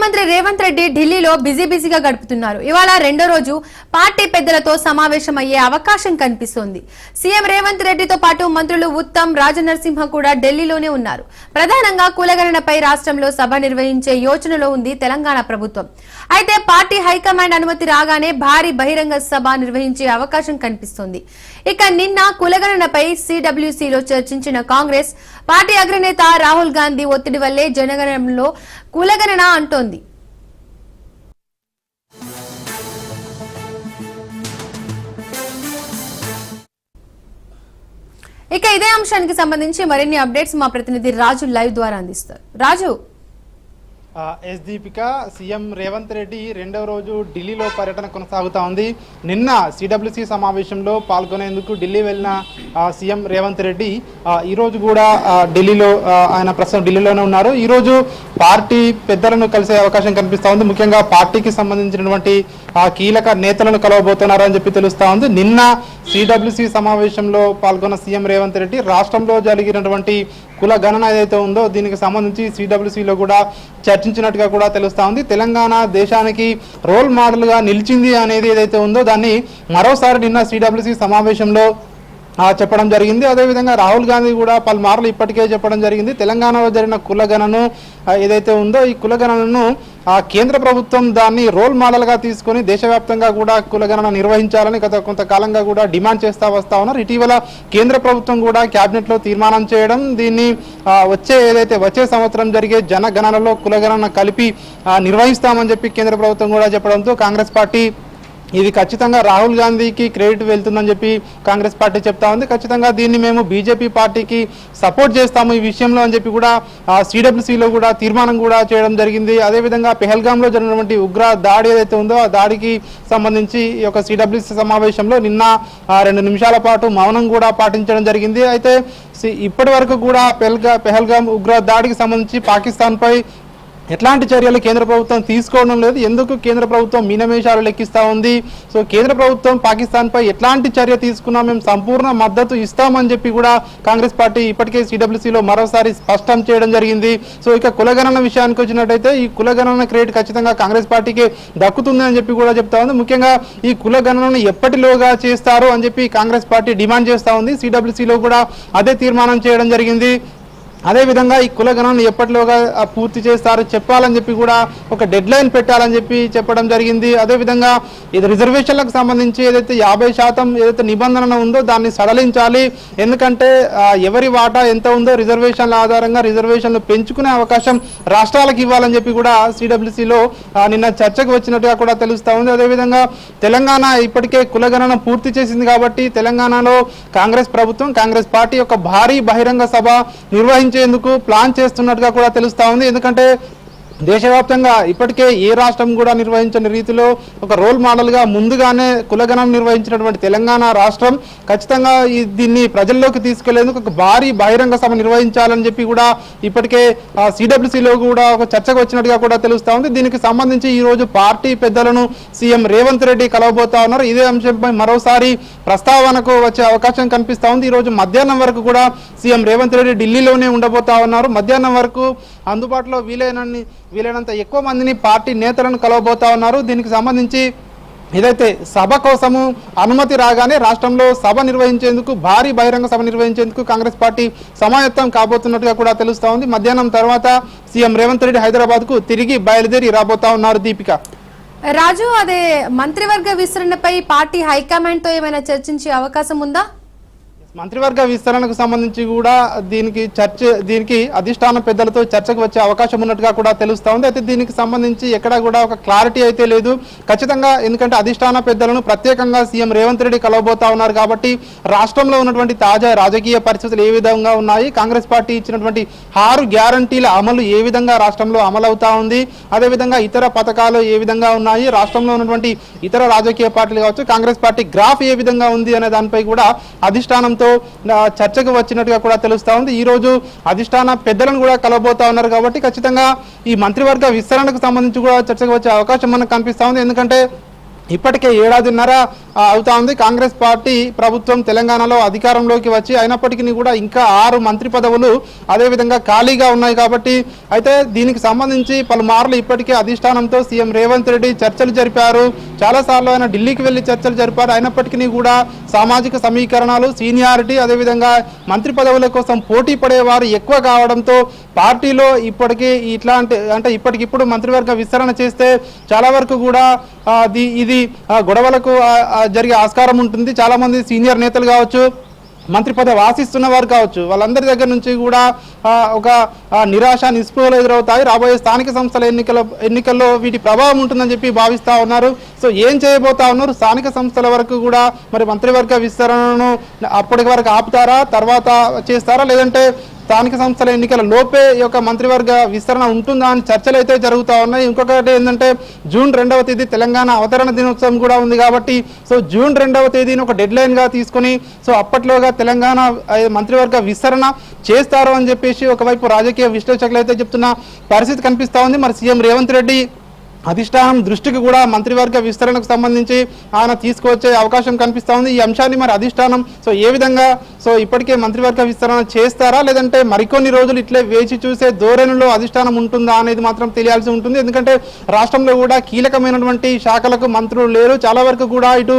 ముఖ్యమంత్రి రేవంత్ రెడ్డి ఢిల్లీలో బిజీగా గడుపుతున్నారు. ఇవాళ రెండో రోజు పార్టీ పెద్దలతో సమావేశమయ్యే అవకాశం కనిపిస్తోంది. సీఎం రేవంత్ రెడ్డితో పాటు మంత్రులు ఉత్తమ్, రాజనరసింహ కూడా ఢిల్లీలోనే ఉన్నారు. ప్రధానంగా కులగణనపై రాష్ట్రంలో సభ నిర్వహించే యోచనలో ఉంది తెలంగాణ ప్రభుత్వం. అయితే పార్టీ హైకమాండ్ అనుమతి రాగానే భారీ బహిరంగ సభ నిర్వహించే అవకాశం కనిపిస్తోంది. ఇక నిన్న కులగణనపై సిడబ్ల్యూసీలో చర్చించిన కాంగ్రెస్ పార్టీ అగ్రనేత రాహుల్ గాంధీ ఒత్తిడి వల్లే జనగణనలో కులగణన అంటోంది. ఇక ఇదే అంశానికి సంబంధించి మరిన్ని అప్డేట్స్ మా ప్రతినిధి రాజు లైవ్ ద్వారా అందిస్తారు. రాజు, ఎస్ దీపిక, సీఎం రేవంత్ రెడ్డి రెండవ రోజు ఢిల్లీలో పర్యటన కొనసాగుతా ఉంది. నిన్న సిడబ్ల్యూసీ సమావేశంలో పాల్గొనేందుకు ఢిల్లీ వెళ్ళిన సీఎం రేవంత్ రెడ్డి ఈరోజు కూడా ఢిల్లీలో ఆయన ప్రస్తుతం ఢిల్లీలోనే ఉన్నారు. ఈరోజు పార్టీ పెద్దలను కలిసే అవకాశం కనిపిస్తూ ఉంది. ముఖ్యంగా పార్టీకి సంబంధించినటువంటి కీలక నేతలను కలవబోతున్నారు అని చెప్పి తెలుస్తా ఉంది. నిన్న సిడబ్ల్యూసీ సమావేశంలో పాల్గొన్న సీఎం రేవంత్ రెడ్డి రాష్ట్రంలో జరిగినటువంటి కుల గణన ఏదైతే ఉందో దీనికి సంబంధించి సిడబ్ల్యూసీలో కూడా చర్చించినట్టుగా కూడా తెలుస్తా ఉంది. తెలంగాణ దేశానికి రోల్ మోడల్గా నిలిచింది అనేది ఏదైతే ఉందో దాన్ని మరోసారి నిన్న సిడబ్ల్యూసీ సమావేశంలో చెప్పడం జరిగింది. అదేవిధంగా రాహుల్ గాంధీ కూడా పలుమార్లు ఇప్పటికే చెప్పడం జరిగింది. తెలంగాణలో జరిగిన కులగణను ఏదైతే ఉందో ఈ కులగణనను కేంద్ర ప్రభుత్వం దాన్ని రోల్ మోడల్గా తీసుకొని దేశవ్యాప్తంగా కూడా కులగణన నిర్వహించాలని గత కొంతకాలంగా కూడా డిమాండ్ చేస్తా వస్తా ఉన్నారు. ఇటీవల కేంద్ర ప్రభుత్వం కూడా క్యాబినెట్లో తీర్మానం చేయడం, దీన్ని వచ్చే సంవత్సరం జరిగే జనగణనలో కులగణన కలిపి నిర్వహిస్తామని చెప్పి కేంద్ర ప్రభుత్వం కూడా చెప్పడంతో కాంగ్రెస్ పార్టీ ఇది ఖచ్చితంగా రాహుల్ గాంధీకి క్రెడిట్ వెళ్తుందని చెప్పి కాంగ్రెస్ పార్టీ చెప్తా ఉంది. ఖచ్చితంగా దీన్ని మేము బీజేపీ పార్టీకి సపోర్ట్ చేస్తాము ఈ విషయంలో అని చెప్పి కూడా సిడబ్ల్యూసీలో కూడా తీర్మానం కూడా చేయడం జరిగింది. అదేవిధంగా పెహల్గాంలో జరిగినటువంటి ఉగ్ర దాడి ఏదైతే ఉందో ఆ దాడికి సంబంధించి ఈ యొక్క సిడబ్ల్యూసీ సమావేశంలో నిన్న 2 నిమిషాల పాటు మౌనం కూడా పాటించడం జరిగింది. అయితే ఇప్పటి వరకు కూడా పెహల్గాం ఉగ్ర దాడికి సంబంధించి పాకిస్తాన్పై ఎట్లాంటి చర్యలు కేంద్ర ప్రభుత్వం తీసుకోవడం లేదు. ఎందుకు కేంద్ర ప్రభుత్వం మీనమేషాలు లెక్కిస్తూ ఉంది? సో కేంద్ర ప్రభుత్వం పాకిస్తాన్పై ఎట్లాంటి చర్య తీసుకున్నా మేము సంపూర్ణ మద్దతు ఇస్తామని చెప్పి కూడా కాంగ్రెస్ పార్టీ ఇప్పటికే సిడబ్ల్యూసీలో మరోసారి స్పష్టం చేయడం జరిగింది. సో ఇక కులగణన విషయానికి వచ్చినట్టయితే ఈ కులగణన క్రెడిట్ ఖచ్చితంగా కాంగ్రెస్ పార్టీకి దక్కుతుంది అని చెప్పి కూడా చెప్తా ఉంది. ముఖ్యంగా ఈ కులగణనను ఎప్పటిలోగా చేస్తారు అని చెప్పి కాంగ్రెస్ పార్టీ డిమాండ్ చేస్తూ ఉంది. సిడబ్ల్యూసీలో కూడా అదే తీర్మానం చేయడం జరిగింది. అదేవిధంగా ఈ కులగణనను ఎప్పటిలోగా పూర్తి చేస్తారు చెప్పాలని చెప్పి కూడా ఒక డెడ్ లైన్ పెట్టాలని చెప్పి చెప్పడం జరిగింది. అదేవిధంగా ఇది రిజర్వేషన్లకు సంబంధించి ఏదైతే 50% ఏదైతే నిబంధన ఉందో దాన్ని సడలించాలి. ఎందుకంటే ఎవరి వాటా ఎంత ఉందో రిజర్వేషన్ల ఆధారంగా రిజర్వేషన్లు పెంచుకునే అవకాశం రాష్ట్రాలకు ఇవ్వాలని చెప్పి కూడా సిడబ్ల్యూసీలో నిన్న చర్చకు వచ్చినట్టుగా కూడా తెలుస్తూ ఉంది. అదేవిధంగా తెలంగాణ ఇప్పటికే కులగణన పూర్తి చేసింది కాబట్టి తెలంగాణలో కాంగ్రెస్ ప్రభుత్వం కాంగ్రెస్ పార్టీ యొక్క భారీ బహిరంగ సభ నిర్వహించేందుకు ప్లాన్ చేస్తున్నట్టుగా కూడా తెలుస్తా ఉంది. ఎందుకంటే దేశవ్యాప్తంగా ఇప్పటికే ఏ రాష్ట్రం కూడా నిర్వహించని రీతిలో ఒక రోల్ మోడల్గా ముందుగానే కులగణన నిర్వహించినటువంటి తెలంగాణ రాష్ట్రం ఖచ్చితంగా దీన్ని ప్రజల్లోకి తీసుకెళ్లేందుకు ఒక భారీ బహిరంగ సభ నిర్వహించాలని చెప్పి కూడా ఇప్పటికే సిడబ్ల్యూసీలో కూడా ఒక చర్చకు వచ్చినట్టుగా కూడా తెలుస్తా ఉంది. దీనికి సంబంధించి ఈ రోజు పార్టీ పెద్దలను సీఎం రేవంత్ రెడ్డి కలవబోతా ఉన్నారు. ఇదే అంశంపై మరోసారి ప్రస్తావనకు వచ్చే అవకాశం కనిపిస్తా ఉంది. ఈ రోజు మధ్యాహ్నం వరకు కూడా సీఎం రేవంత్ రెడ్డి ఢిల్లీలోనే ఉండబోతా ఉన్నారు. మధ్యాహ్నం వరకు అందుబాటులో వీలైనంత ఎక్కువ మందిని పార్టీ నేతలను కలవబోతా ఉన్నారు. దీనికి సంబంధించి ఏదైతే సభ కోసము అనుమతి రాగానే రాష్ట్రంలో సభ నిర్వహించేందుకు భారీ బహిరంగ సభ నిర్వహించేందుకు కాంగ్రెస్ పార్టీ సమాయత్తం కాబోతున్నట్టుగా కూడా తెలుస్తా ఉంది. మధ్యాహ్నం తర్వాత సీఎం రేవంత్ రెడ్డి హైదరాబాద్కు తిరిగి బయలుదేరి రాబోతా ఉన్నారు. దీపిక, రాజు, అదే మంత్రివర్గ విస్తరణపై పార్టీ హైకమాండ్ తో ఏమైనా చర్చించే అవకాశం ఉందా? మంత్రివర్గ విస్తరణకు సంబంధించి కూడా దీనికి అధిష్టాన పెద్దలతో చర్చకు వచ్చే అవకాశం ఉన్నట్టుగా కూడా తెలుస్తా ఉంది. అయితే దీనికి సంబంధించి ఎక్కడా కూడా ఒక క్లారిటీ అయితే లేదు ఖచ్చితంగా. ఎందుకంటే అధిష్టాన పెద్దలను ప్రత్యేకంగా సీఎం రేవంత్ రెడ్డి కలవబోతా ఉన్నారు కాబట్టి రాష్ట్రంలో ఉన్నటువంటి తాజా రాజకీయ పరిస్థితులు ఏ విధంగా ఉన్నాయి, కాంగ్రెస్ పార్టీ ఇచ్చినటువంటి 6 గ్యారంటీల అమలు ఏ విధంగా రాష్ట్రంలో అమలవుతా ఉంది, అదేవిధంగా ఇతర పథకాలు ఏ విధంగా ఉన్నాయి, రాష్ట్రంలో ఉన్నటువంటి ఇతర రాజకీయ పార్టీలు కావచ్చు కాంగ్రెస్ పార్టీ గ్రాఫ్ ఏ విధంగా ఉంది అనే దానిపై కూడా అధిష్టానం చర్చకు వచ్చినట్టుగా కూడా తెలుస్తా ఉంది. ఈ రోజు అధిష్టాన పెద్దలను కూడా కలవబోతా ఉన్నారు కాబట్టి ఖచ్చితంగా ఈ మంత్రివర్గ విస్తరణకు సంబంధించి కూడా చర్చకు వచ్చే అవకాశం మనకు కనిపిస్తా ఉంది. ఎందుకంటే ఇప్పటికే ఏడాదిన్నర అవుతా ఉంది కాంగ్రెస్ పార్టీ ప్రభుత్వం తెలంగాణలో అధికారంలోకి వచ్చి, అయినప్పటికీ కూడా ఇంకా 6 మంత్రి పదవులు అదేవిధంగా ఖాళీగా ఉన్నాయి. కాబట్టి అయితే దీనికి సంబంధించి పలుమార్లు ఇప్పటికే అధిష్టానంతో సీఎం రేవంత్ రెడ్డి చర్చలు జరిపారు. చాలాసార్లు ఆయన ఢిల్లీకి వెళ్ళి చర్చలు జరిపారు. అయినప్పటికీ కూడా సామాజిక సమీకరణాలు, సీనియారిటీ, అదేవిధంగా మంత్రి పదవుల కోసం పోటీ పడేవారు ఎక్కువ కావడంతో పార్టీలో ఇప్పటికీ అంటే ఇప్పటికిప్పుడు మంత్రివర్గ విస్తరణ చేస్తే చాలా వరకు కూడా ఇది గొడవలకు జరిగే ఆస్కారం ఉంటుంది. చాలా మంది సీనియర్ నేతలు కావచ్చు, మంత్రి పదవి ఆశిస్తున్న వారు కావచ్చు, వాళ్ళందరి దగ్గర నుంచి కూడా ఒక నిరాశ నిస్పృహలు ఎదురవుతాయి. రాబోయే స్థానిక సంస్థల ఎన్నికల్లో వీటి ప్రభావం ఉంటుందని చెప్పి భావిస్తూ ఉన్నారు. సో ఏం చేయబోతా ఉన్నారు? స్థానిక సంస్థల వరకు కూడా మరి మంత్రివర్గ విస్తరణను అప్పటి వరకు ఆపుతారా, తర్వాత చేస్తారా, లేదంటే స్థానిక సంస్థల ఎన్నికల లోపే ఈ యొక్క మంత్రివర్గ విస్తరణ ఉంటుందా అని చర్చలు అయితే జరుగుతూ ఉన్నాయి. ఇంకొకటి ఏంటంటే జూన్ 2వ తేదీ తెలంగాణ అవతరణ దినోత్సవం కూడా ఉంది. కాబట్టి సో జూన్ 2వ తేదీని ఒక డెడ్ లైన్గా తీసుకొని సో అప్పట్లోగా తెలంగాణ మంత్రివర్గ విస్తరణ చేస్తారు అని చెప్పేసి ఒకవైపు రాజకీయ విశ్లేషకులు అయితే చెప్తున్న పరిస్థితి కనిపిస్తూ ఉంది. మరి సీఎం రేవంత్ రెడ్డి అధిష్టానం దృష్టికి కూడా మంత్రివర్గ విస్తరణకు సంబంధించి ఆయన తీసుకువచ్చే అవకాశం కనిపిస్తూ ఉంది. ఈ అంశాన్ని మరి అధిష్టానం సో ఏ విధంగా ఇప్పటికే మంత్రివర్గ విస్తరణ చేస్తారా, లేదంటే మరికొన్ని రోజులు ఇట్లే వేచి చూసే ధోరణిలో అధిష్టానం ఉంటుందా అనేది మాత్రం తెలియాల్సి ఉంటుంది. ఎందుకంటే రాష్ట్రంలో కూడా కీలకమైనటువంటి శాఖలకు మంత్రులు లేరు. చాలా వరకు కూడా ఇటు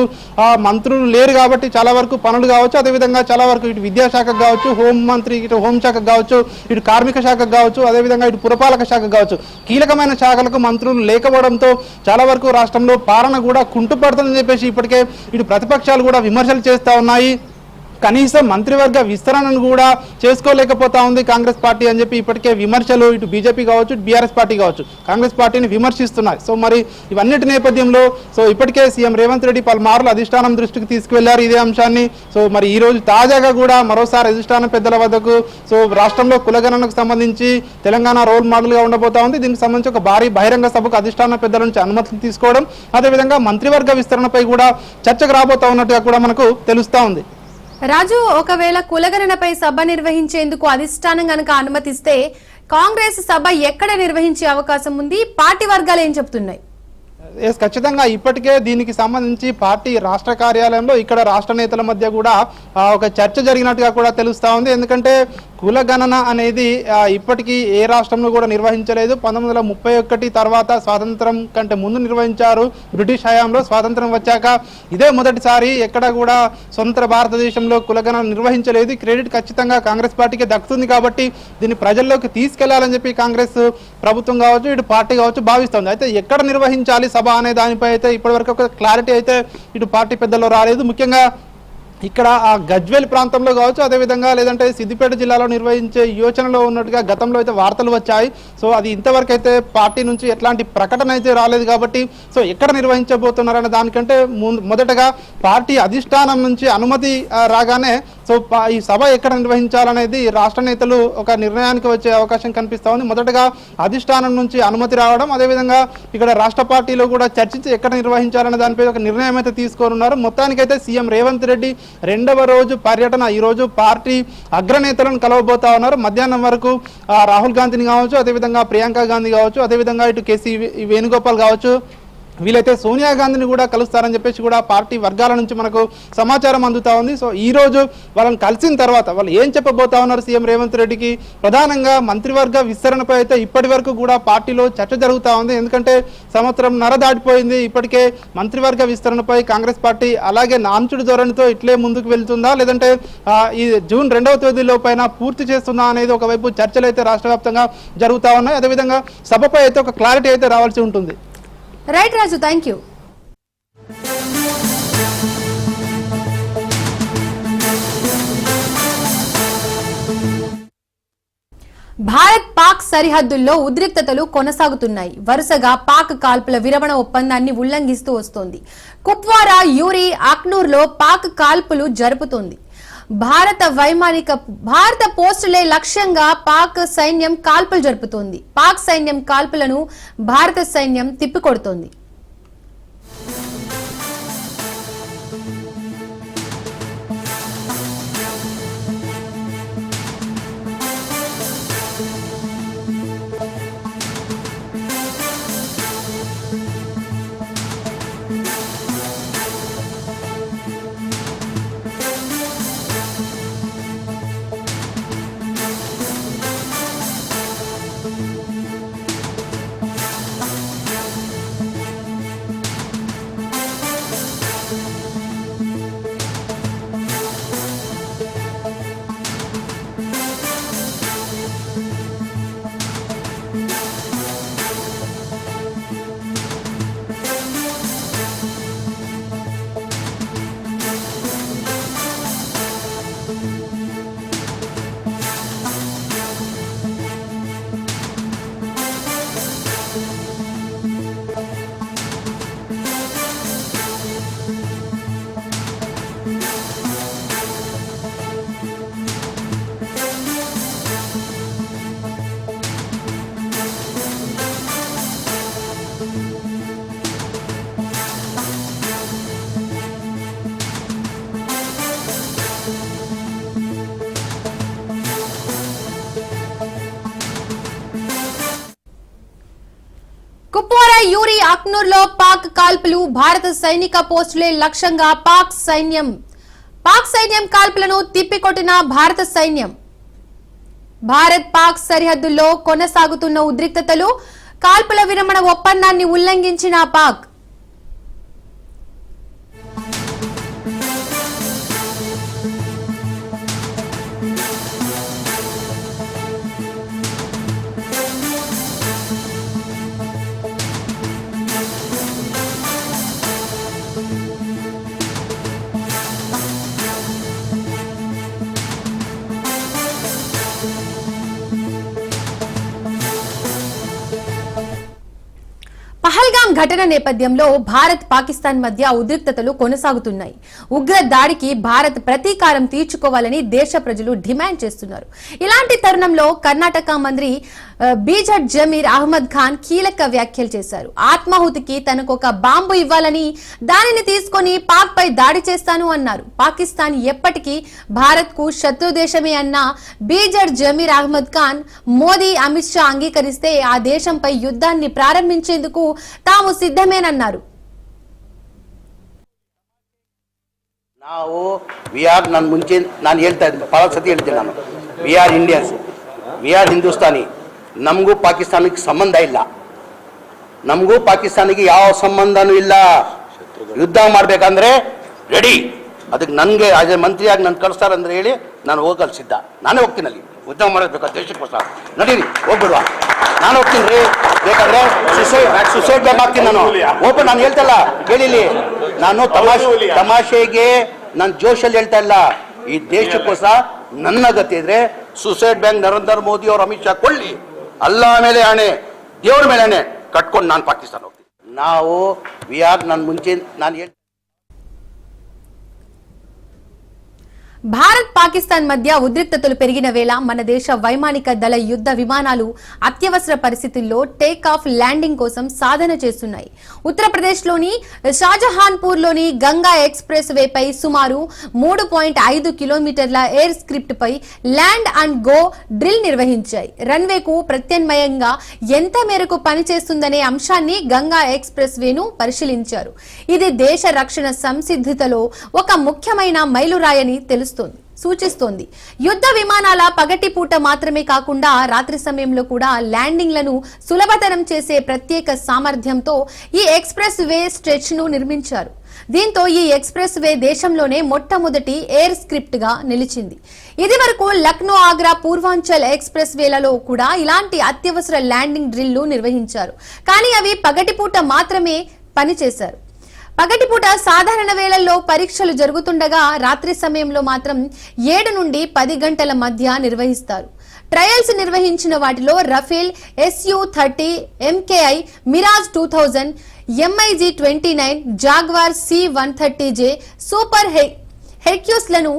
మంత్రులు లేరు కాబట్టి చాలా వరకు పనులు కావచ్చు, అదేవిధంగా చాలా వరకు ఇటు విద్యాశాఖకు కావచ్చు, హోంమంత్రి ఇటు హోంశాఖకు కావచ్చు, ఇటు కార్మిక శాఖకు కావచ్చు, అదేవిధంగా ఇటు పురపాలక శాఖకు కావచ్చు, కీలకమైన శాఖలకు మంత్రులు లేకపోవడంతో చాలా వరకు రాష్ట్రంలో పాలన కూడా కుంటుపడుతుందని చెప్పేసి ఇప్పటికే ఇటు ప్రతిపక్షాలు కూడా విమర్శలు చేస్తూ ఉన్నాయి. కనీసం మంత్రివర్గ విస్తరణను కూడా చేసుకోలేకపోతా ఉంది కాంగ్రెస్ పార్టీ అని చెప్పి ఇప్పటికే విమర్శలు ఇటు బీజేపీ కావచ్చు, ఇటు బీఆర్ఎస్ పార్టీ కావచ్చు కాంగ్రెస్ పార్టీని విమర్శిస్తున్నాయి. సో మరి ఇవన్నిటి నేపథ్యంలో సో ఇప్పటికే సీఎం రేవంత్ రెడ్డి పలుమార్లు అధిష్టానం దృష్టికి తీసుకువెళ్లారు ఇదే అంశాన్ని. సో మరి ఈ రోజు తాజాగా కూడా మరోసారి అధిష్టానం పెద్దల వద్దకు సో రాష్ట్రంలో కులగణనకు సంబంధించి తెలంగాణ రోల్ మోడల్గా ఉండబోతా ఉంది. దీనికి సంబంధించి ఒక భారీ బహిరంగ సభకు అధిష్టాన పెద్దల నుంచి అనుమతులు తీసుకోవడం, అదేవిధంగా మంత్రివర్గ విస్తరణపై కూడా చర్చకు రాబోతా ఉన్నట్టుగా కూడా మనకు తెలుస్తూ ఉంది. రాజు, ఒకవేళ కులగణనపై సభ నిర్వహించేందుకు అధిష్టానం గనక అనుమతిస్తే కాంగ్రెస్ సభ ఎక్కడ నిర్వహించే అవకాశం ఉంది? పార్టీ వర్గాలు ఏం చెప్తున్నాయి? ఖచ్చితంగా ఇప్పటికే దీనికి సంబంధించి పార్టీ రాష్ట్ర కార్యాలయంలో ఇక్కడ రాష్ట్ర నేతల మధ్య కూడా ఒక చర్చ జరిగినట్టుగా కూడా తెలుస్తూ ఉంది. ఎందుకంటే కులగణన అనేది ఇప్పటికీ ఏ రాష్ట్రంలో కూడా నిర్వహించలేదు. 1931 తర్వాత స్వాతంత్రం కంటే ముందు నిర్వహించారు. బ్రిటిష్ హయాంలో స్వాతంత్రం వచ్చాక ఇదే మొదటిసారి ఎక్కడ కూడా స్వతంత్ర భారతదేశంలో కులగణన నిర్వహించలేదు. క్రెడిట్ ఖచ్చితంగా కాంగ్రెస్ పార్టీకి దక్కుతుంది. కాబట్టి దీన్ని ప్రజల్లోకి తీసుకెళ్లాలని చెప్పి కాంగ్రెస్ ప్రభుత్వం కావచ్చు, ఇటు పార్టీ కావచ్చు భావిస్తుంది. అయితే ఎక్కడ నిర్వహించాలి సభ అనే దానిపై అయితే ఇప్పటివరకు ఒక క్లారిటీ అయితే ఇటు పార్టీ పెద్దల్లో రాలేదు. ముఖ్యంగా ఇక్కడ ఆ గజ్వేల్ ప్రాంతంలో కావచ్చు, అదేవిధంగా లేదంటే సిద్దిపేట జిల్లాలో నిర్వహించే యోచనలో ఉన్నట్టుగా గతంలో అయితే వార్తలు వచ్చాయి. సో అది ఇంతవరకు అయితే పార్టీ నుంచి ఎట్లాంటి ప్రకటన అయితే రాలేదు. కాబట్టి సో ఎక్కడ నిర్వహించబోతున్నారనే దానికంటే మొదటగా పార్టీ అధిష్టానం నుంచి అనుమతి రాగానే సో ఈ సభ ఎక్కడ నిర్వహించాలనేది రాష్ట్ర నేతలు ఒక నిర్ణయానికి వచ్చే అవకాశం కనిపిస్తూ ఉంది. మొదటగా అధిష్టానం నుంచి అనుమతి రావడం, అదేవిధంగా ఇక్కడ రాష్ట్ర పార్టీలో కూడా చర్చించి ఎక్కడ నిర్వహించాలనే దానిపై ఒక నిర్ణయం అయితే తీసుకోనున్నారు. మొత్తానికైతే సీఎం రేవంత్ రెడ్డి 2వ రోజు పర్యటన ఈరోజు పార్టీ అగ్రనేతలను కలవబోతా ఉన్నారు. మధ్యాహ్నం వరకు రాహుల్ గాంధీని కావచ్చు, అదేవిధంగా ప్రియాంక గాంధీ కావచ్చు, అదేవిధంగా ఇటు కేసీ వేణుగోపాల్ కావచ్చు, వీలైతే సోనియా గాంధీని కూడా కలుస్తారని చెప్పేసి కూడా పార్టీ వర్గాల నుంచి మనకు సమాచారం అందుతా ఉంది. సో ఈ రోజు వాళ్ళని కలిసిన తర్వాత వాళ్ళు ఏం చెప్పబోతా ఉన్నారు సీఎం రేవంత్ రెడ్డికి? ప్రధానంగా మంత్రివర్గ విస్తరణపై అయితే ఇప్పటి వరకు కూడా పార్టీలో చర్చ జరుగుతూ ఉంది. ఎందుకంటే సంవత్సరంన్నర దాటిపోయింది. ఇప్పటికే మంత్రివర్గ విస్తరణపై కాంగ్రెస్ పార్టీ అలాగే నాంచుడు ధోరణితో ఇట్లే ముందుకు వెళ్తుందా, లేదంటే ఈ జూన్ 2వ తేదీలో పైన పూర్తి చేస్తుందా అనేది ఒకవైపు చర్చలు అయితే రాష్ట్ర వ్యాప్తంగా జరుగుతూ ఉన్నాయి. అదేవిధంగా సభపై అయితే ఒక క్లారిటీ అయితే రావాల్సి ఉంటుంది. Right Raju, thank you. Bharat Pak సరిహద్దుల్లో ఉద్రిక్తతలు కొనసాగుతున్నాయి. వరుసగా పాక్ కాల్పుల విరమణ ఒప్పందాన్ని ఉల్లంఘిస్తూ వస్తోంది. కుప్వారా, యూరి, అక్నూర్లో పాక్ కాల్పులు జరుపుతోంది. భారత పోస్టులే లక్ష్యంగా పాక్ సైన్యం కాల్పులు జరుపుతోంది. పాక్ సైన్యం కాల్పులను భారత సైన్యం తిప్పికొడుతోంది. యూరి అక్నూర్ లో పాక్ కాల్పులు, భారత సైనిక పోస్టులే లక్ష్యంగా పాక్ సైన్యం కాల్పులను తిప్పికొట్టిన భారత సైన్యం. భారత్ పాక్ సరిహద్దుల్లో కొనసాగుతున్న ఉద్రిక్తతలు, కాల్పుల విరమణ ఒప్పందాన్ని ఉల్లంఘించిన పాక్. పహల్గాం ఘటన నేపథ్యంలో భారత్ పాకిస్తాన్ మధ్య ఉద్రిక్తతలు కొనసాగుతున్నాయి. ఉగ్ర దాడికి భారత్ ప్రతీకారం తీర్చుకోవాలని దేశ ప్రజలు డిమాండ్ చేస్తున్నారు. ఇలాంటి తరుణంలో కర్ణాటక మంత్రి బీజట్ జమీర్ అహ్మద్ ఖాన్ కీలక వ్యాఖ్యలు చేశారు. ఆత్మాహుతికి తనకు ఒక బాంబు ఇవ్వాలని, దానిని తీసుకొని పాక్ పై దాడి చేస్తాను అన్నారు. పాకిస్తాన్ ఎప్పటికీ భారత్ కు శత్రు దేశమే అన్న బీజట్ జమీర్ అహ్మద్ ఖాన్, మోదీ, అమిత్ షా అంగీకరిస్తే ఆ దేశంపై యుద్ధాన్ని ప్రారంభించేందుకు తాము సిద్ధమేనన్నారు. ನಾನು ಮುಂಚೆ ನಾನು ಹೇಳ್ತಾ ಇದ್ದೆ, ಭಾಳ ಸತಿ ಹೇಳ್ತೀನಿ ನಾನು, we are Indians, we are Hindustani. ನಮಗೂ ಪಾಕಿಸ್ತಾನಕ್ಕೆ ಸಂಬಂಧ ಇಲ್ಲ, ನಮಗೂ ಪಾಕಿಸ್ತಾನಿಗೆ ಯಾವ ಸಂಬಂಧನೂ ಇಲ್ಲ. ಯುದ್ಧ ಮಾಡಬೇಕಂದ್ರೆ ರೆಡಿ. ಅದಕ್ಕೆ ನನಗೆ ಆಸ್ ಎ ಮಂತ್ರಿಯಾಗಿ ನಾನು ಕಳಿಸ್ತಾರಂದ್ರೆ ಹೇಳಿ ನಾನು ಹೋಗಲು ಸಿದ್ಧ. ನಾನೇ ಹೋಗ್ತೀನಿ ಅಲ್ಲಿ ಯುದ್ಧ ಮಾಡಬೇಕು ದೇಶಕ್ಕೋಸ್ಕರ. ನಡೀರಿ ಹೋಗ್ಬಿಡುವ, ನಾನು ಹೋಗ್ತೀನಿ ರೀ. ಬೇಕಾದ್ರೆ ಸುಸೈಡ್ ಬ್ಯಾಗ್ ಹಾಕ್ತೀನಿ ನಾನು. ಓಪನ್ ನಾನು ಹೇಳ್ತಲ್ಲ, ಕೇಳಿಲಿ, ನಾನು ತಮಾಷೆಗೆ ನಾನು ಜೋಶಲ್ಲಿ ಹೇಳ್ತಾ ಇಲ್ಲ. ಈ ದೇಶಕ್ಕೋಸ್ಕರ ನನ್ನ ಗತಿ ಇದ್ರೆ ಸುಸೈಡ್ ಬ್ಯಾಂಕ್ ನರೇಂದ್ರ ಮೋದಿ ಅವರು ಅಮಿತ್ ಶಾ ಕೊಳ್ಳಿ, ಅಲ್ಲ ಮೇಲೆ ಆಣೆ, ದೇವ್ರ ಮೇಲೆ ಆಣೆ ಕಟ್ಕೊಂಡು ನಾನು ಪಾಕಿಸ್ತಾನ ಹೋಗ್ತೀನಿ. ನಾವು ನಾನು ಮುಂಚೆ ನಾನು ಹೇಳ್ತೀನಿ. భారత్ పాకిస్తాన్ మధ్య ఉద్రిక్తతలు పెరిగిన వేళ మన దేశ వైమానిక దళ యుద్ధ విమానాలు అత్యవసర పరిస్థితుల్లో టేక్ ఆఫ్, ల్యాండింగ్ కోసం సాధన చేస్తున్నాయి. ఉత్తరప్రదేశ్లోని షాజహాన్పూర్లోని గంగా ఎక్స్ప్రెస్ వేపై సుమారు 3.5 కిలోమీటర్ల ఎయిర్ స్క్రిప్ట్ పై ల్యాండ్ అండ్ గో డ్రిల్ నిర్వహించాయి. రన్వేకు ప్రత్యామ్నాయంగా ఎంత మేరకు పనిచేస్తుందనే అంశాన్ని గంగా ఎక్స్ప్రెస్ వేను పరిశీలించారు. ఇది దేశ రక్షణ సంసిద్ధతలో ఒక ముఖ్యమైన మైలురాయని సూచిస్తోంది. యుద్ధ విమానాల పగటిపూట మాత్రమే కాకుండా రాత్రి సమయంలో కూడా ల్యాండింగ్లను సులభతరం చేసే ప్రత్యేక సామర్థ్యంతో ఈ ఎక్స్ప్రెస్ వే స్ట్రెచ్ ను నిర్మించారు. దీంతో ఈ ఎక్స్ప్రెస్ వే దేశంలోనే మొట్టమొదటి ఎయిర్ స్క్రిప్ట్ గా నిలిచింది. ఇది వరకు లక్నో, ఆగ్రా, పూర్వాంచల్ ఎక్స్ప్రెస్ వేలలో కూడా ఇలాంటి అత్యవసర ల్యాండింగ్ డ్రిల్లు నిర్వహించారు. కానీ అవి పగటిపూట మాత్రమే పనిచేశారు. పగటిపూట సాధారణ వేళల్లో పరీక్షలు జరుగుతుండగా రాత్రి సమయంలో మాత్రం 7 నుండి 10 గంటల మధ్య నిర్వహిస్తారు. ట్రయల్స్ నిర్వహించిన వాటిలో Rafale SU-30, MKI, Mirage 2000, MiG-29, Jaguar C-130J, super హెర్క్యూస్లను,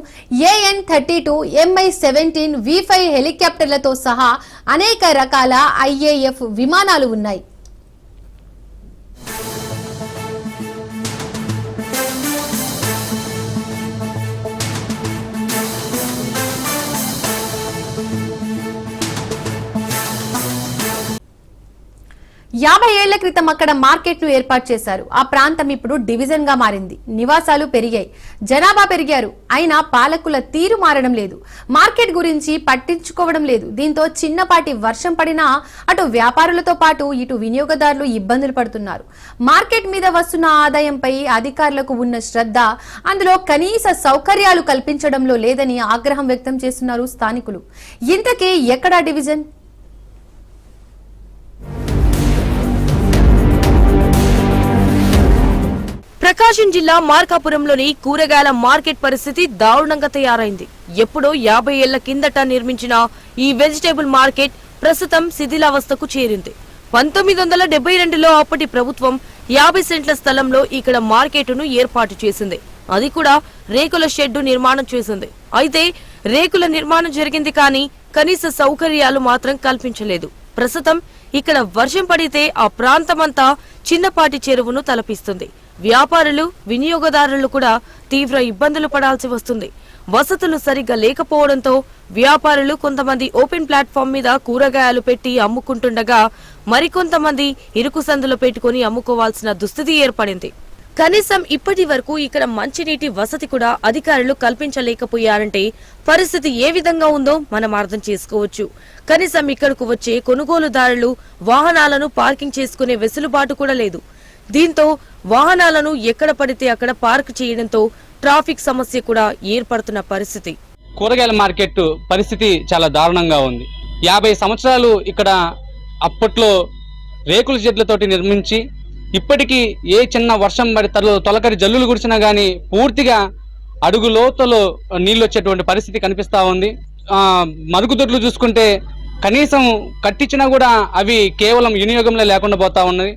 AN-32, Mi-17, V-5 హెలికాప్టర్లతో సహా అనేక రకాల IAF విమానాలు ఉన్నాయి. యాభై ఏళ్ల క్రితం అక్కడ మార్కెట్ ను ఏర్పాటు చేశారు. ఆ ప్రాంతం ఇప్పుడు డివిజన్ గా మారింది. నివాసాలు పెరిగాయి, జనాభా పెరిగారు. అయినా పాలకుల తీరు మారడం లేదు, మార్కెట్ గురించి పట్టించుకోవడం లేదు. దీంతో చిన్నపాటి వర్షం పడినా అటు వ్యాపారులతో పాటు ఇటు వినియోగదారులు ఇబ్బందులు పడుతున్నారు. మార్కెట్ మీద వస్తున్న ఆదాయంపై అధికారులకు ఉన్న శ్రద్ధ అందులో కనీస సౌకర్యాలు కల్పించడంలో లేదని ఆగ్రహం వ్యక్తం చేస్తున్నారు స్థానికులు. ఇంతకీ ఎక్కడా డివిజన్? ప్రకాశం జిల్లా మార్కాపురంలోని కూరగాయల మార్కెట్ పరిస్థితి దారుణంగా తయారైంది. ఎప్పుడో 50 ఏళ్ల కిందట నిర్మించిన ఈ వెజిటేబుల్ మార్కెట్ ప్రస్తుతం శిథిలావస్థకు చేరింది. 1972లో అప్పటి ప్రభుత్వం 50 సెంట్ల స్థలంలో ఇక్కడ మార్కెట్ను ఏర్పాటు చేసింది. అది కూడా రేకుల షెడ్డు నిర్మాణం చేసింది. అయితే రేకుల నిర్మాణం జరిగింది కానీ కనీస సౌకర్యాలు మాత్రం కల్పించలేదు. ప్రస్తుతం ఇక్కడ వర్షం పడితే ఆ ప్రాంతమంతా చిన్నపాటి చెరువును తలపిస్తుంది. వ్యాపారులు, వినియోగదారులు కూడా తీవ్ర ఇబ్బందులు పడాల్సి వస్తుంది. వసతులు సరిగ్గా లేకపోవడంతో వ్యాపారులు కొంతమంది ఓపెన్ ప్లాట్ఫామ్ మీద కూరగాయలు పెట్టి అమ్ముకుంటుండగా మరికొంతమంది ఇరుకు సందులో పెట్టుకుని అమ్ముకోవాల్సిన దుస్థితి ఏర్పడింది. కనీసం ఇప్పటి వరకు ఇక్కడ మంచినీటి వసతి కూడా అధికారులు కల్పించలేకపోయారంటే పరిస్థితి ఏ విధంగా ఉందో మనం అర్థం చేసుకోవచ్చు. కనీసం ఇక్కడకు వచ్చే కొనుగోలుదారులు వాహనాలను పార్కింగ్ చేసుకునే వెసులుబాటు కూడా లేదు. దీంతో వాహనాలను ఎక్కడ పడితే అక్కడ పార్క్ చేయడంతో ట్రాఫిక్ సమస్య కూడా ఏర్పడుతున్న పరిస్థితి. కూరగాయల మార్కెట్ పరిస్థితి చాలా దారుణంగా ఉంది. 50 సంవత్సరాలు ఇక్కడ అప్పట్లో రేకుల షెడ్లతోటి నిర్మించి ఇప్పటికీ ఏ చిన్న వర్షం పడి తొలకరి జల్లులు కురిసినా గానీ పూర్తిగా అడుగు లోతులో నీళ్ళు వచ్చేటువంటి పరిస్థితి కనిపిస్తా ఉంది. మరుగుదొడ్లు చూసుకుంటే కనీసం కట్టించినా కూడా అవి కేవలం వినియోగంలో లేకుండా పోతా ఉన్నది.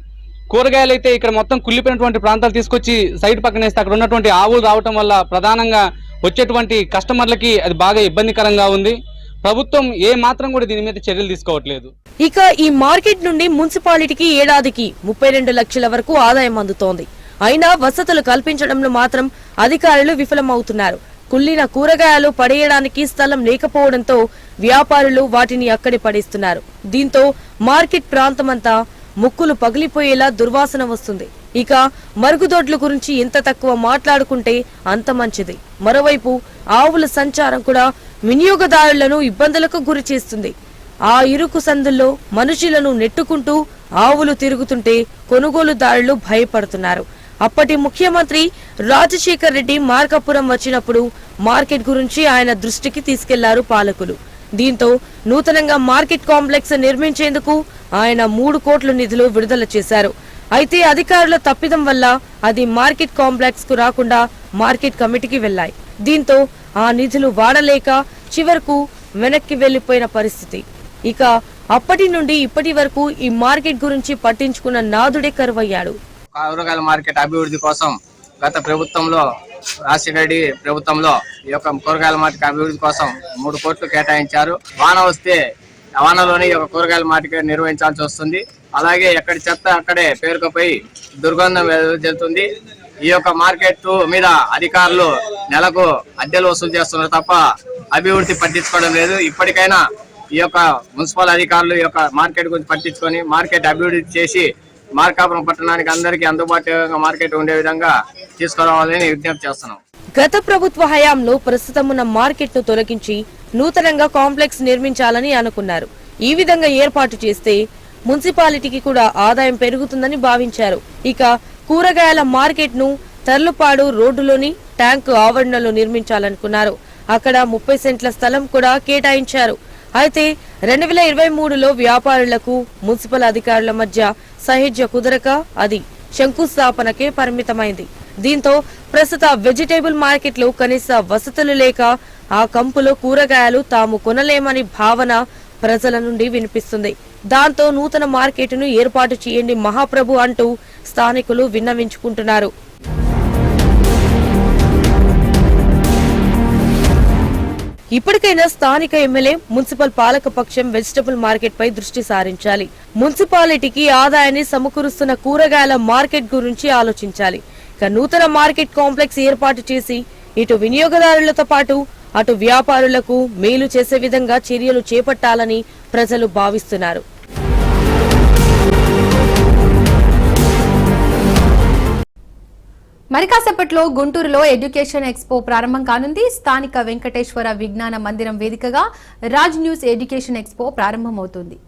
కూరగాయలు అయితే ఇక్కడ మొత్తం కుళ్ళిపోయినటువంటి ప్రాంతాలు తీసుకొచ్చి సైడ్ పక్కన వేస్తే అక్కడ ఉన్నటువంటి ఆవులు రావటం వల్ల ప్రధానంగా వచ్చేటువంటి కస్టమర్లకి అది బాగా ఇబ్బందికరంగా ఉంది. ప్రభుత్వం ఏ మాత్రం కూడా దీని మీద చర్యలు తీసుకోవట్లేదు. ఇక ఈ మార్కెట్ నుండి మున్సిపాలిటీకి ఏడాదికి 32 లక్షల వరకు ఆదాయం అందుతోంది. అయినా వసతులు కల్పించడంలో మాత్రం అధికారులు విఫలమవుతున్నారు. కుళ్ళిన కూరగాయలు పడేయడానికి స్థలం లేకపోవడంతో వ్యాపారులు వాటిని అక్కడే పడేస్తున్నారు. దీంతో మార్కెట్ ప్రాంతమంతా ముక్కులు పగిలిపోయేలా దుర్వాసన వస్తుంది. ఇక మరుగుదొడ్ల గురించి ఎంత తక్కువ మాట్లాడుకుంటే అంత మంచిది. మరోవైపు ఆవుల సంచారం కూడా వినియోగదారులను ఇబ్బందులకు గురి చేస్తుంది. ఆ ఇరుకు సందుల్లో మనుషులను నెట్టుకుంటూ ఆవులు తిరుగుతుంటే కొనుగోలుదారులు భయపడుతున్నారు. అప్పటి ముఖ్యమంత్రి రాజశేఖర్ రెడ్డి మార్కాపురం వచ్చినప్పుడు మార్కెట్ గురించి ఆయన దృష్టికి తీసుకెళ్లారు పాలకులు. దీంతో నూతనంగా మార్కెట్ కాంప్లెక్స్ నిర్మించేందుకు ఆయన 3 కోట్ల నిధులు విడుదల చేశారు. అయితే అధికారుల తప్పిదం వల్ల అది మార్కెట్ కాంప్లెక్స్ కు రాకుండా మార్కెట్ కమిటీకి వెళ్లాయి. దీంతో ఆ నిధులు వాడలేక చివరకు వెనక్కి వెళ్లిపోయిన పరిస్థితి. ఇక అప్పటి నుండి ఇప్పటి వరకు ఈ మార్కెట్ గురించి పట్టించుకున్న నాదుడే కరువయ్యాడు. కూరగాయల మార్కెట్ అభివృద్ధి కోసం గత ప్రభుత్వంలో రాజశేఖర రెడ్డి ప్రభుత్వంలో ఈ యొక్క కూరగాయల మార్కెట్ అభివృద్ధి కోసం 3 కోట్లు కేటాయించారు. వాన వస్తే వానలోనే ఈ యొక్క కూరగాయల మార్కెట్ నిర్వహించాల్సి వస్తుంది. అలాగే ఎక్కడి చెత్త అక్కడే పేరుకుపోయి దుర్గంధం వెళ్తుంది. ఈ యొక్క మార్కెట్ మీద అధికారులు నెలకు అద్దెలు వసూలు చేస్తున్నారు తప్ప అభివృద్ధి పట్టించుకోవడం లేదు. ఇప్పటికైనా ఈ యొక్క మున్సిపల్ అధికారులు ఈ యొక్క మార్కెట్ గురించి పట్టించుకొని మార్కెట్ అభివృద్ధి చేసి మార్కాపురం పట్టణానికి అందరికీ అందుబాటులో మార్కెట్ ఉండే విధంగా తీసుకురావాలని విజ్ఞప్తి చేస్తున్నాం. గత ప్రభుత్వ హయాంలో ప్రస్తుతం ఉన్న మార్కెట్ ను తొలగించి నూతనంగా కాంప్లెక్స్ నిర్మించాలని అనుకున్నారు. ఈ విధంగా ఏర్పాటు చేస్తే మున్సిపాలిటీకి కూడా ఆదాయం పెరుగుతుందని భావించారు. ఇక కూరగాయల మార్కెట్ ను తర్లుపాడు రోడ్డులోని ట్యాంకు ఆవరణలో నిర్మించాలనుకున్నారు. అక్కడ 30 సెంట్ల స్థలం కూడా కేటాయించారు. అయితే 2023లో వ్యాపారులకు మున్సిపల్ అధికారుల మధ్య సహజ కుదరక అది శంకుస్థాపనకే పరిమితమైంది. దీంతో ప్రస్తుత వెజిటేబుల్ మార్కెట్ లో కనీస వసతులు లేక ఆ కంపులో కూరగాయలు తాము కొనలేమని భావన ప్రజల నుండి వినిపిస్తుంది. దాంతో నూతన మార్కెట్ను ఏర్పాటు చేయండి మహాప్రభు అంటూ స్థానికులు విన్నవించుకుంటున్నారు. ఇప్పటికైనా స్థానిక ఎమ్మెల్యే మున్సిపల్ పాలక పక్షం వెజిటబుల్ మార్కెట్ పై దృష్టి సారించాలి. మున్సిపాలిటీకి ఆదాయాన్ని సమకూరుస్తున్న కూరగాయల మార్కెట్ గురించి ఆలోచించాలి. ఇక నూతన మార్కెట్ కాంప్లెక్స్ ఏర్పాటు చేసి ఇటు వినియోగదారులతో పాటు అటు వ్యాపారులకు మేలు చేసే విధంగా చర్యలు చేపట్టాలని ప్రజలు భావిస్తున్నారు. మరి కాసేపట్లో గుంటూరులో ఎడ్యుకేషన్ ఎక్స్పో ప్రారంభం కానుంది. స్థానిక వెంకటేశ్వర విజ్ఞాన మందిరం వేదికగా రాజ్ న్యూస్ ఎడ్యుకేషన్ ఎక్స్పో ప్రారంభమవుతుంది.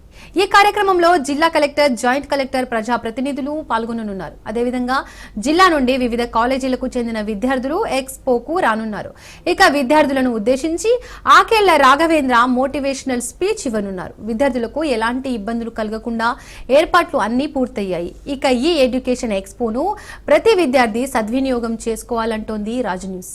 ఈ కార్యక్రమంలో జిల్లా కలెక్టర్, జాయింట్ కలెక్టర్, ప్రజాప్రతినిధులు పాల్గొననున్నారు. అదేవిధంగా జిల్లా నుండి వివిధ కాలేజీలకు చెందిన విద్యార్థులు ఎక్స్పోకు రానున్నారు. ఇక విద్యార్థులను ఉద్దేశించి ఆకేళ్ల రాఘవేంద్ర మోటివేషనల్ స్పీచ్ ఇవ్వనున్నారు. విద్యార్థులకు ఎలాంటి ఇబ్బందులు కలగకుండా ఏర్పాట్లు అన్నీ పూర్తయ్యాయి. ఇక ఈ ఎడ్యుకేషన్ ఎక్స్పోను ప్రతి విద్యార్థి సద్వినియోగం చేసుకోవాలంటోంది రాజ్ న్యూస్.